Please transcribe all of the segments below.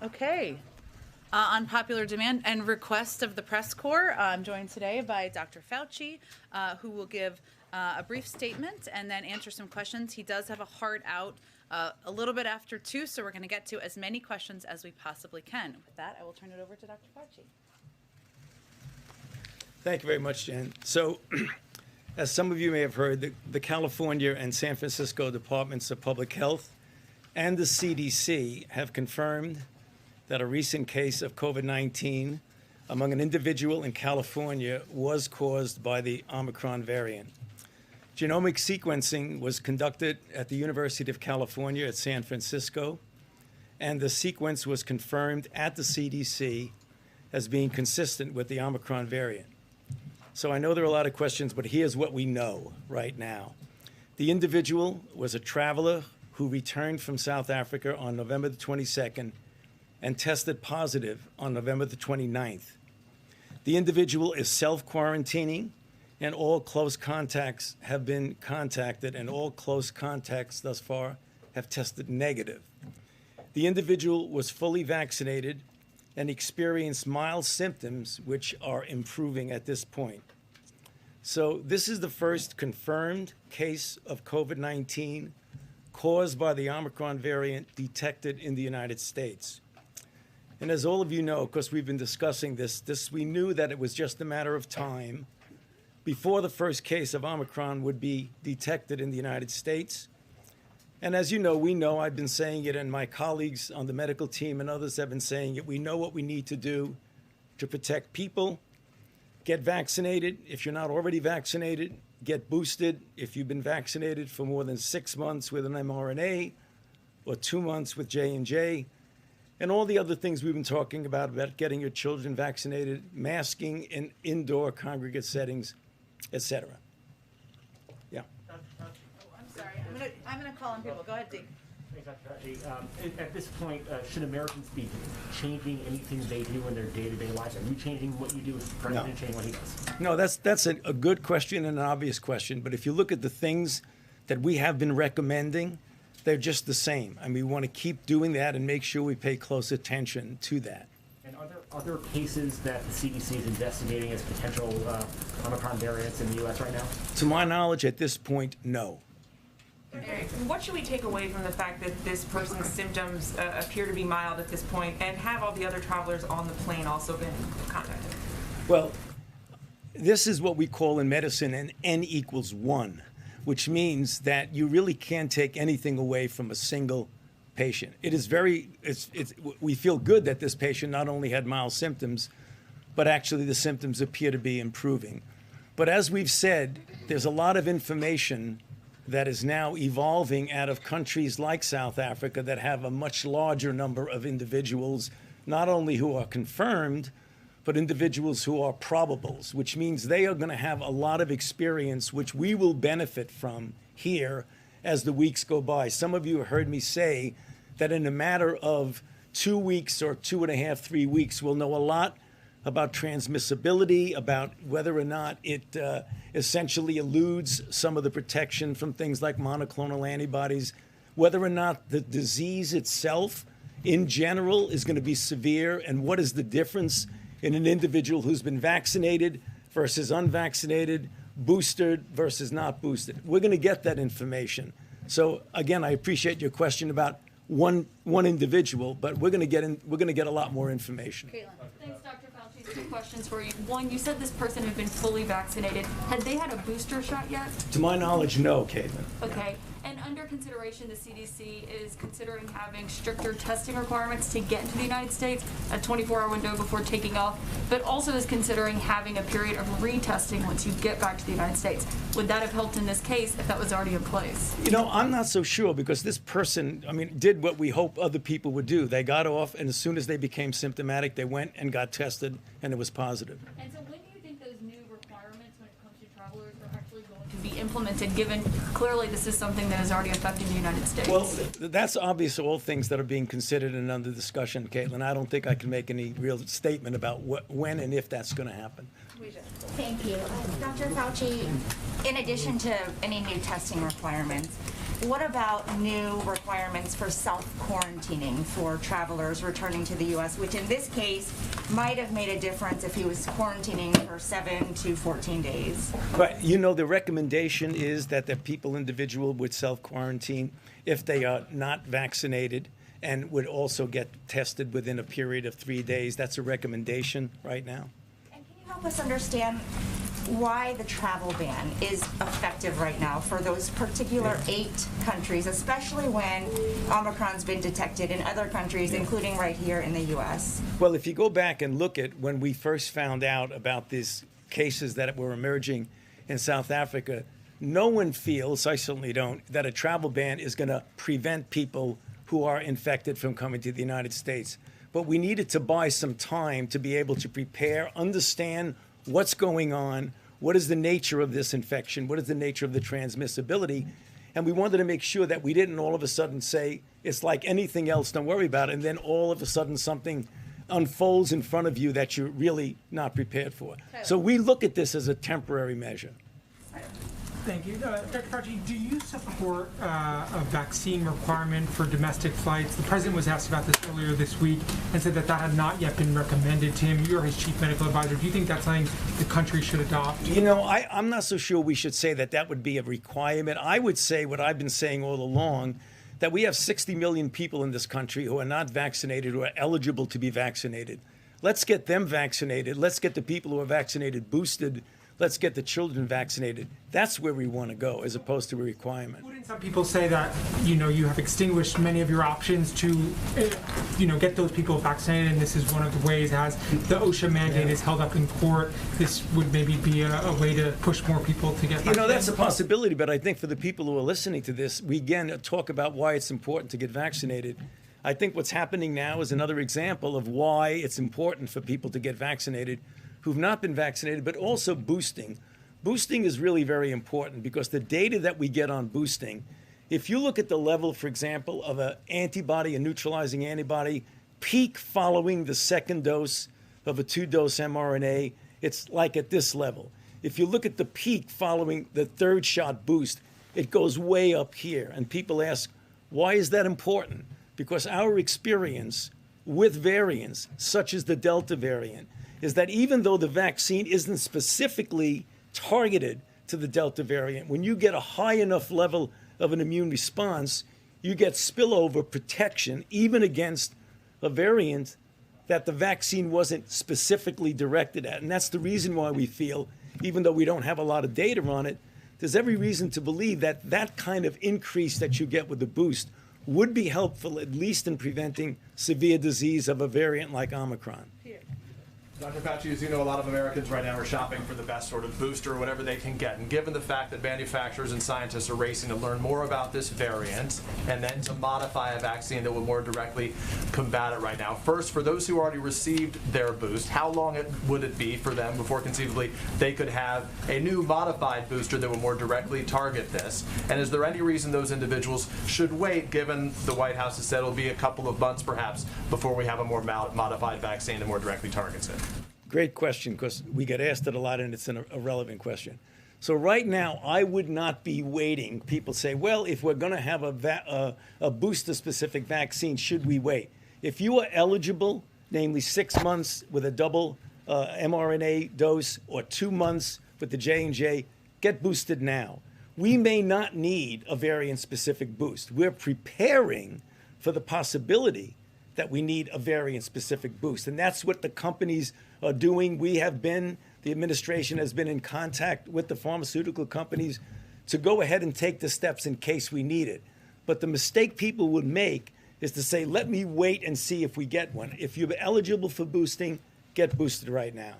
Okay. On popular demand and request of the press corps, I'm joined today by Dr. Fauci, who will give a brief statement and then answer some questions. He does have a hard out a little bit after 2, so we're going to get to as many questions as we possibly can. With that, I will turn it over to Dr. Fauci. Thank you very much, Jen. So, as some of you may have heard, the California and San Francisco Departments of Public Health and the CDC have confirmed that a recent case of COVID-19 among an individual in California was caused by the Omicron variant. Genomic sequencing was conducted at the University of California at San Francisco, and the sequence was confirmed at the CDC as being consistent with the Omicron variant. So I know there are a lot of questions, but here's what we know right now. The individual was a traveler who returned from South Africa on November the 22nd and tested positive on November the 29th. The individual is self-quarantining, and all close contacts have been contacted, and all close contacts thus far have tested negative. The individual was fully vaccinated and experienced mild symptoms, which are improving at this point. So this is the first confirmed case of COVID-19 caused by the Omicron variant detected in the United States. And as all of you know, because we've been discussing this, we knew that it was just a matter of time before the first case of Omicron would be detected in the United States. And as you know, we know, I've been saying it, and my colleagues on the medical team and others have been saying it, we know what we need to do to protect people. Get vaccinated. If you're not already vaccinated, get boosted. If you've been vaccinated for more than 6 months with an mRNA or 2 months with J&J, and all the other things we've been talking about getting your children vaccinated, masking in indoor congregate settings, etc. Yeah. I'm sorry. I'm gonna call on people. Go ahead, Dee. At this point, should Americans be changing anything they do in their day-to-day lives? Are you changing what you do? Is the president changing what he does? No, that's a good question and an obvious question. But if you look at the things that we have been recommending, they're just the same. And we want to keep doing that and make sure we pay close attention to that. And are there other cases that the CDC is investigating as potential Omicron variants in the U.S. right now? To my knowledge, at this point, no. What should we take away from the fact that this person's symptoms appear to be mild at this point, and have all the other travelers on the plane also been contacted? Well, this is what we call in medicine an N=1, which means that you really can't take anything away from a single patient. It is we feel good that this patient not only had mild symptoms, but actually the symptoms appear to be improving. But as we've said, there's a lot of information that is now evolving out of countries like South Africa that have a much larger number of individuals, not only who are confirmed, but individuals who are probables, which means they are going to have a lot of experience, which we will benefit from here as the weeks go by. Some of you have heard me say that in a matter of 2 weeks or 2.5, 3 weeks, we'll know a lot about transmissibility, about whether or not it essentially eludes some of the protection from things like monoclonal antibodies, whether or not the disease itself in general is going to be severe, and what is the difference in an individual who's been vaccinated versus unvaccinated, boosted versus not boosted. We're going to get that information. So again, I appreciate your question about one individual, but we're going to get a lot more information. Caitlin. Thanks, Dr. Fauci. 2 questions for you. One, you said this person had been fully vaccinated. Had they had a booster shot yet? To my knowledge, no, Caitlin. Okay. And under consideration, the CDC is considering having stricter testing requirements to get into the United States, a 24-hour window before taking off, but also is considering having a period of retesting once you get back to the United States. Would that have helped in this case if that was already in place? You know, I'm not so sure, because this person, did what we hope other people would do. They got off, and as soon as they became symptomatic, they went and got tested, and it was positive. And so when do you think those new requirements when it comes to travelers are actually going to be implemented, given clearly this is something that is already affecting the United States? Well, that's obvious, all things that are being considered and under discussion, Caitlin. I don't think I can make any real statement about when and if that's going to happen. Thank you. Dr. Fauci, in addition to any new testing requirements, What about new requirements for self-quarantining for travelers returning to the U.S., which in this case might have made a difference if he was quarantining for 7 to 14 days? But, the recommendation is that the individual would self-quarantine if they are not vaccinated and would also get tested within a period of 3 days. That's a recommendation right now. And can you help us understand why the travel ban is effective right now for those particular 8 countries, especially when Omicron's been detected in other countries, including right here in the U.S.? Well, if you go back and look at when we first found out about these cases that were emerging in South Africa, no one feels, I certainly don't, that a travel ban is going to prevent people who are infected from coming to the United States. But we needed to buy some time to be able to prepare, understand what's going on, what is the nature of this infection, what is the nature of the transmissibility, and we wanted to make sure that we didn't all of a sudden say, it's like anything else, don't worry about it, and then all of a sudden something unfolds in front of you that you're really not prepared for. So we look at this as a temporary measure. Thank you. Dr. Fauci, do you support a vaccine requirement for domestic flights? The president was asked about this earlier this week and said that had not yet been recommended to him. You're his chief medical advisor. Do you think that's something the country should adopt? I'm not so sure we should say that would be a requirement. I would say what I've been saying all along, that we have 60 million people in this country who are not vaccinated, who are eligible to be vaccinated. Let's get them vaccinated. Let's get the people who are vaccinated boosted. Let's get the children vaccinated. That's where we want to go, as opposed to a requirement. Wouldn't some people say that, you have extinguished many of your options to, get those people vaccinated, and this is one of the ways, as the OSHA mandate is held up in court, this would maybe be a way to push more people to get vaccinated? That's a possibility, but I think for the people who are listening to this, we again talk about why it's important to get vaccinated. I think what's happening now is another example of why it's important for people to get vaccinated who've not been vaccinated, but also boosting. Boosting is really very important because the data that we get on boosting, if you look at the level, for example, of a neutralizing antibody, peak following the second dose of a 2-dose mRNA, it's like at this level. If you look at the peak following the 3rd shot boost, it goes way up here. And people ask, why is that important? Because our experience with variants, such as the Delta variant, is that even though the vaccine isn't specifically targeted to the Delta variant, when you get a high enough level of an immune response, you get spillover protection even against a variant that the vaccine wasn't specifically directed at. And that's the reason why we feel, even though we don't have a lot of data on it, there's every reason to believe that that kind of increase that you get with the boost would be helpful, at least in preventing severe disease of a variant like Omicron. Dr. Fauci, as you know, a lot of Americans right now are shopping for the best sort of booster or whatever they can get. And given the fact that manufacturers and scientists are racing to learn more about this variant and then to modify a vaccine that will more directly combat it right now, first, for those who already received their boost, how long would it be for them before conceivably they could have a new modified booster that would more directly target this? And is there any reason those individuals should wait, given the White House has said it'll be a couple of months perhaps before we have a more modified vaccine that more directly targets it? Great question, because we get asked it a lot and it's a relevant question. So right now, I would not be waiting. People say, well, if we're going to have a booster-specific vaccine, should we wait? If you are eligible, namely 6 months with a double mRNA dose or 2 months with the J&J, get boosted now. We may not need a variant-specific boost. We're preparing for the possibility that we need a variant-specific boost. And that's what the companies are doing. The administration has been in contact with the pharmaceutical companies to go ahead and take the steps in case we need it. But the mistake people would make is to say, let me wait and see if we get one. If you're eligible for boosting, get boosted right now.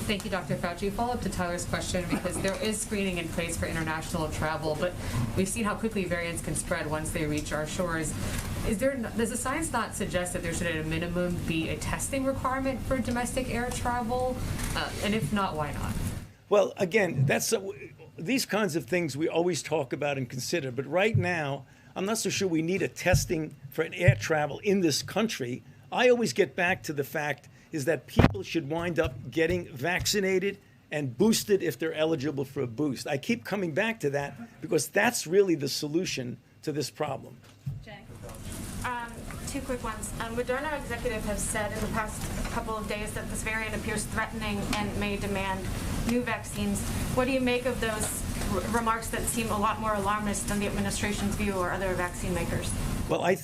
Thank you, Dr. Fauci. Follow up to Tyler's question, because there is screening in place for international travel, but we've seen how quickly variants can spread once they reach our shores. Does the science not suggest that there should, at a minimum, be a testing requirement for domestic air travel? And if not, why not? Well, again, these kinds of things we always talk about and consider. But right now, I'm not so sure we need a testing for an air travel in this country. I always get back to the fact is that people should wind up getting vaccinated and boosted if they're eligible for a boost. I keep coming back to that because that's really the solution to this problem. Jenny? Two quick ones. Moderna executives have said in the past couple of days that this variant appears threatening and may demand new vaccines. What do you make of those remarks that seem a lot more alarmist than the administration's view or other vaccine makers? Well, I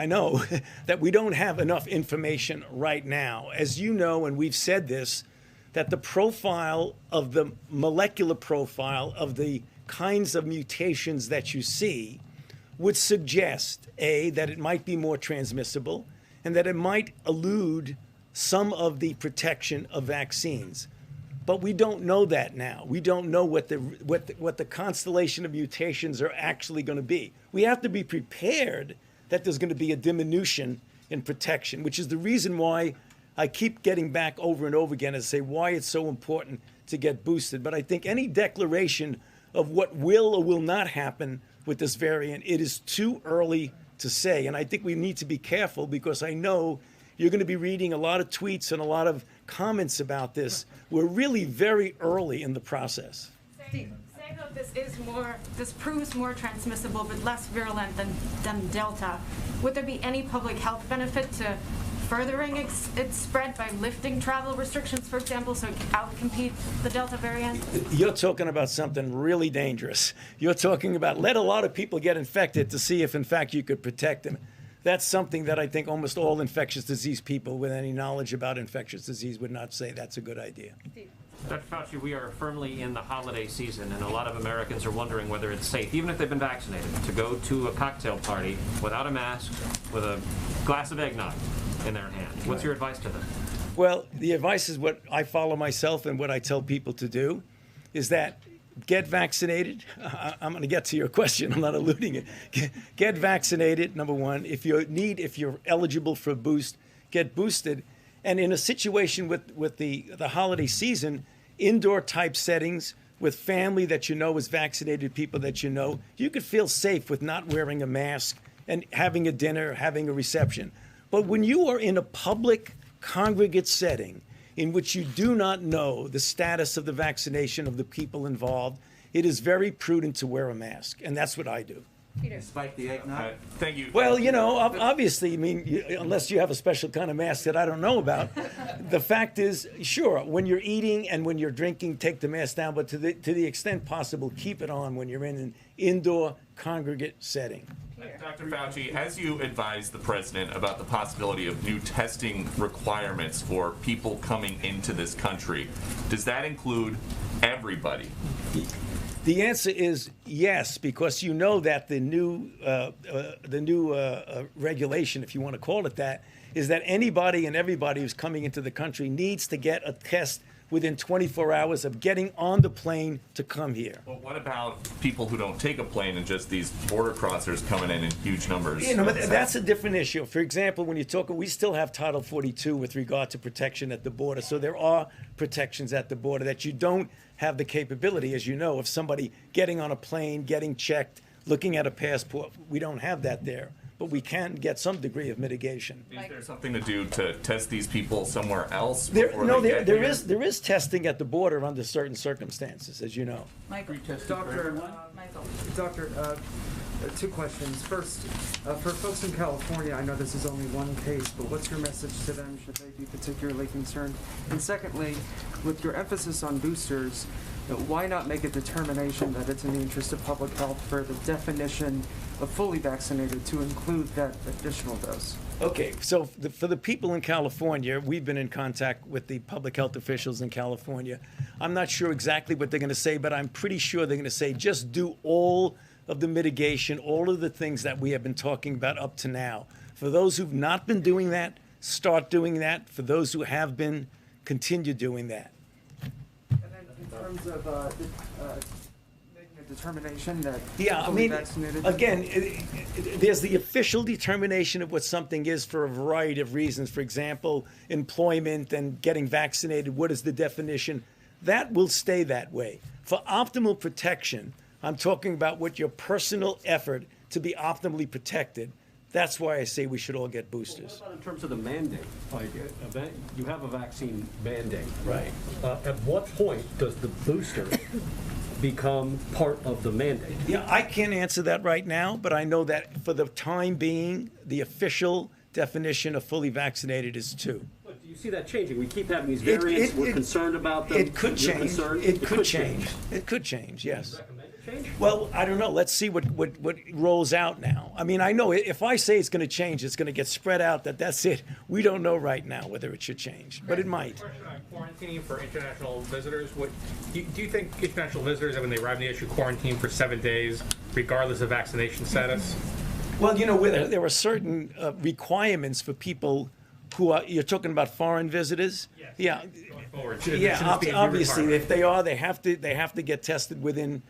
know that we don't have enough information right now. As you know, and we've said this, that the profile of the molecular profile of the kinds of mutations that you see would suggest, A, that it might be more transmissible and that it might elude some of the protection of vaccines. But we don't know that now. We don't know what the constellation of mutations are actually going to be. We have to be prepared that there's going to be a diminution in protection, which is the reason why I keep getting back over and over again and say why it's so important to get boosted. But I think any declaration of what will or will not happen with this variant, it is too early to say. And I think we need to be careful because I know you're going to be reading a lot of tweets and a lot of comments about this. We're really very early in the process. Saying that this proves more transmissible but less virulent than Delta, would there be any public health benefit to furthering its spread by lifting travel restrictions, for example, so it can outcompete the Delta variant? You're talking about something really dangerous. You're talking about let a lot of people get infected to see if, in fact, you could protect them. That's something that I think almost all infectious disease people with any knowledge about infectious disease would not say that's a good idea. Dr. Fauci, we are firmly in the holiday season, and a lot of Americans are wondering whether it's safe, even if they've been vaccinated, to go to a cocktail party without a mask, with a glass of eggnog in their hand. What's your advice to them? Well, the advice is what I follow myself and what I tell people to do, is that get vaccinated. I'm going to get to your question. I'm not eluding it. Get vaccinated, number one. If you're eligible for a boost, get boosted. And in a situation with the holiday season, indoor type settings with family that you know is vaccinated, people that you know, you could feel safe with not wearing a mask and having a dinner, having a reception. But when you are in a public congregate setting in which you do not know the status of the vaccination of the people involved, it is very prudent to wear a mask. And that's what I do. Peter. Spike the eggnog. Thank you. Well, you know, obviously, I mean, unless you have a special kind of mask that I don't know about, the fact is, sure, when you're eating and when you're drinking, take the mask down, but to the extent possible, keep it on when you're in an indoor congregate setting. Dr. Fauci, as you advised the president about the possibility of new testing requirements for people coming into this country, does that include everybody? The answer is yes, because you know that the new regulation, if you want to call it that, is that anybody and everybody who's coming into the country needs to get a test within 24 hours of getting on the plane to come here. Well, what about people who don't take a plane and just these border crossers coming in huge numbers? You know, that's a different issue. For example, when you talk, we still have Title 42 with regard to protection at the border. So there are protections at the border that you don't have the capability, as you know, of somebody getting on a plane, getting checked, looking at a passport. We don't have that there. But we can get some degree of mitigation. Is there something to do to test these people somewhere else? There is testing at the border under certain circumstances, as you know. Michael. Doctor, two questions. First, for folks in California, I know this is only one case, but what's your message to them should they be particularly concerned? And secondly, with your emphasis on boosters, why not make a determination that it's in the interest of public health for the definition of fully vaccinated to include that additional dose? Okay, so for the people in California, we've been in contact with the public health officials in California. I'm not sure exactly what they're going to say, but I'm pretty sure they're going to say just do all of the mitigation, all of the things that we have been talking about up to now. For those who've not been doing that, start doing that. For those who have been, continue doing that. And then in terms of making a determination that Yeah, I fully mean, vaccinated... again, there's the official determination of what something is for a variety of reasons. For example, employment and getting vaccinated, what is the definition? That will stay that way. For optimal protection, I'm talking about what your personal effort to be optimally protected, That's why I say we should all get boosters. What about in terms of the mandate? Like, you have a vaccine mandate. Right. At what point does the booster become part of the mandate? Yeah, I can't answer that right now, but I know that for the time being, the official definition of fully vaccinated is 2. But do you see that changing? We keep having these variants. We're concerned about them. It could You're change. concerned? It could change. It could change, yes. Change? Well, I don't know. Let's see what rolls out now. I mean, I know if I say it's going to change, it's going to get spread out. That's it. We don't know right now whether it should change, but it might. Question on quarantining for international visitors. Do you think international visitors, when they arrive in the issue, quarantine for 7 days, regardless of vaccination status? Well, you know, there are certain requirements for people who are. You're talking about foreign visitors. Yes. Yeah, obviously, if they are, they have to get tested within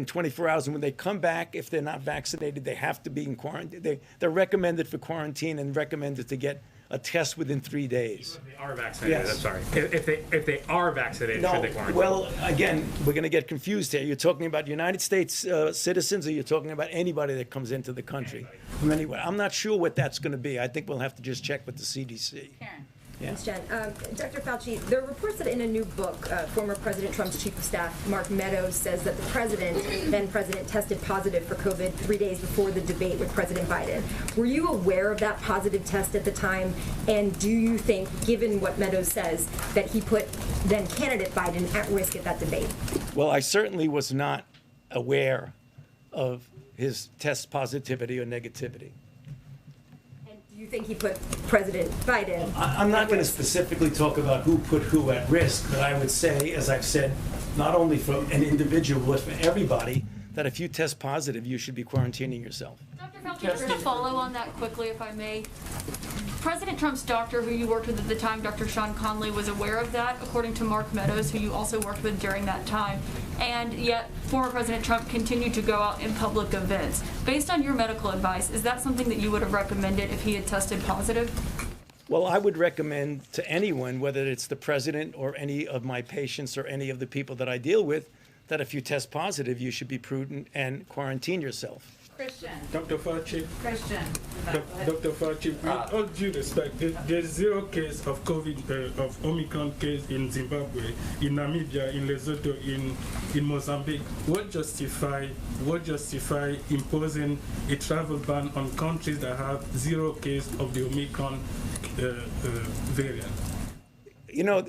24 hours. And when they come back, if they're not vaccinated, they have to be in quarantine. They're recommended for quarantine and recommended to get a test within 3 days. If they are vaccinated, Yes. I'm sorry. If they are vaccinated, should they quarantine? Well, again, we're going to get confused here. You're talking about United States citizens, or you're talking about anybody that comes into the country from anywhere. I'm not sure what that's going to be. I think we'll have to just check with the CDC. Karen. Yeah. Thanks, Jen. Dr. Fauci, there are reports that in a new book, former President Trump's chief of staff, Mark Meadows, says that the then president, tested positive for COVID 3 days before the debate with President Biden. Were you aware of that positive test at the time? And do you think, given what Meadows says, that he put then candidate Biden at risk at that debate? Well, I certainly was not aware of his test positivity or negativity. Do you think he put President Biden? I'm not going to specifically talk about who put who at risk, but I would say, as I've said, not only for an individual, but for everybody, that if you test positive, you should be quarantining yourself. Dr. Fauci, just to follow on that quickly, if I may. President Trump's doctor, who you worked with at the time, Dr. Sean Conley, was aware of that, according to Mark Meadows, who you also worked with during that time. And yet, former President Trump continued to go out in public events. Based on your medical advice, is that something that you would have recommended if he had tested positive? Well, I would recommend to anyone, whether it's the president or any of my patients or any of the people that I deal with, that if you test positive, you should be prudent and quarantine yourself. Christian. Dr. Fauci. Christian. Dr. Fauci, with all due respect, there's 0 case of COVID, of Omicron case in Zimbabwe, in Namibia, in Lesotho, in Mozambique. What justify imposing a travel ban on countries that have 0 case of the Omicron variant? You know,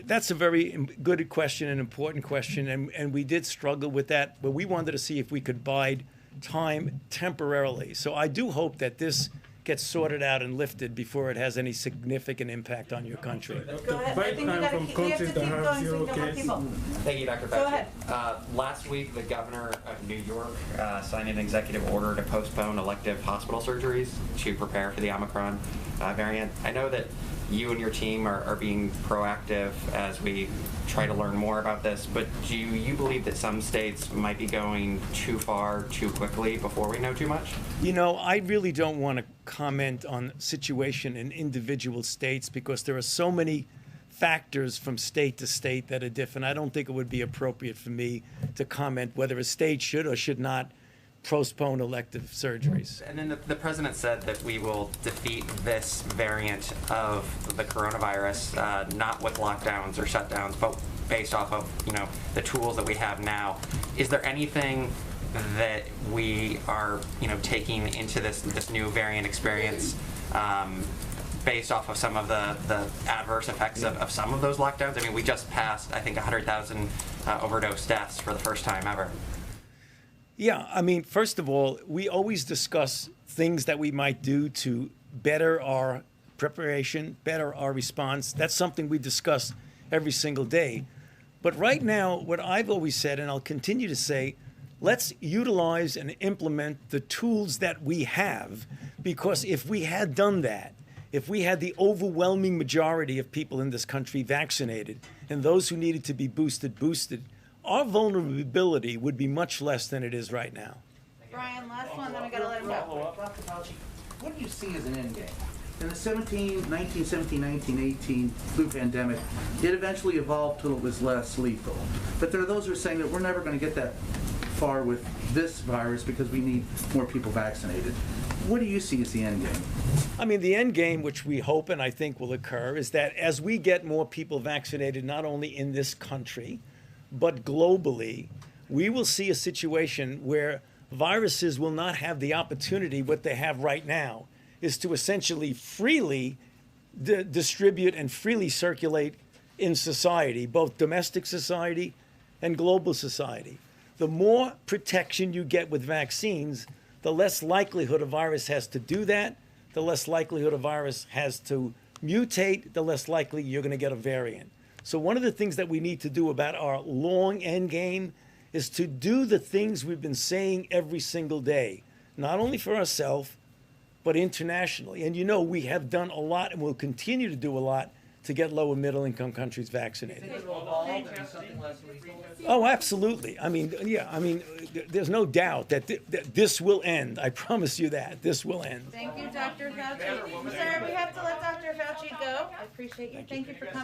that's a very good question, an important question, and we did struggle with that, but we wanted to see if we could bide time temporarily. So I do hope that this gets sorted out and lifted before it has any significant impact on your country. Go ahead. I think you have to keep going so we can get more people. Thank you, Dr. Fauci. Go ahead. Last week, the governor of New York signed an executive order to postpone elective hospital surgeries to prepare for the Omicron variant. I know that you and your team are being proactive as we try to learn more about this, but do you believe that some states might be going too far too quickly before we know too much? You know, I really don't want to comment on the situation in individual states because there are so many factors from state to state that are different. I don't think it would be appropriate for me to comment whether a state should or should not postpone elective surgeries. And then the president said that we will defeat this variant of the coronavirus, not with lockdowns or shutdowns, but based off of, the tools that we have now. Is there anything that we are, taking into this new variant experience based off of some of the adverse effects of some of those lockdowns? I mean, we just passed, I think, 100,000 overdose deaths for the first time ever. Yeah, I mean, first of all, we always discuss things that we might do to better our preparation, better our response. That's something we discuss every single day. But right now, what I've always said, and I'll continue to say, let's utilize and implement the tools that we have, because if we had done that, if we had the overwhelming majority of people in this country vaccinated and those who needed to be boosted, our vulnerability would be much less than it is right now. Brian, last one, then we gotta let him go. Dr. Fauci, what do you see as an end game? In the 1918 flu pandemic, it eventually evolved till it was less lethal. But there are those who are saying that we're never going to get that far with this virus because we need more people vaccinated. What do you see as the end game? I mean, the end game, which we hope and I think will occur, is that as we get more people vaccinated, not only in this country, but globally, we will see a situation where viruses will not have the opportunity, what they have right now, is to essentially freely distribute and freely circulate in society, both domestic society and global society. The more protection you get with vaccines, the less likelihood a virus has to do that, the less likelihood a virus has to mutate, the less likely you're going to get a variant. So one of the things that we need to do about our long end game is to do the things we've been saying every single day, not only for ourselves, but internationally. And you know, we have done a lot and will continue to do a lot to get low and middle income countries vaccinated. Oh, absolutely. I mean, yeah, I mean, there's no doubt that this will end. I promise you that. This will end. Thank you, Dr. Fauci. Sir, we have to let Dr. Fauci go. I appreciate you. Thank you for coming.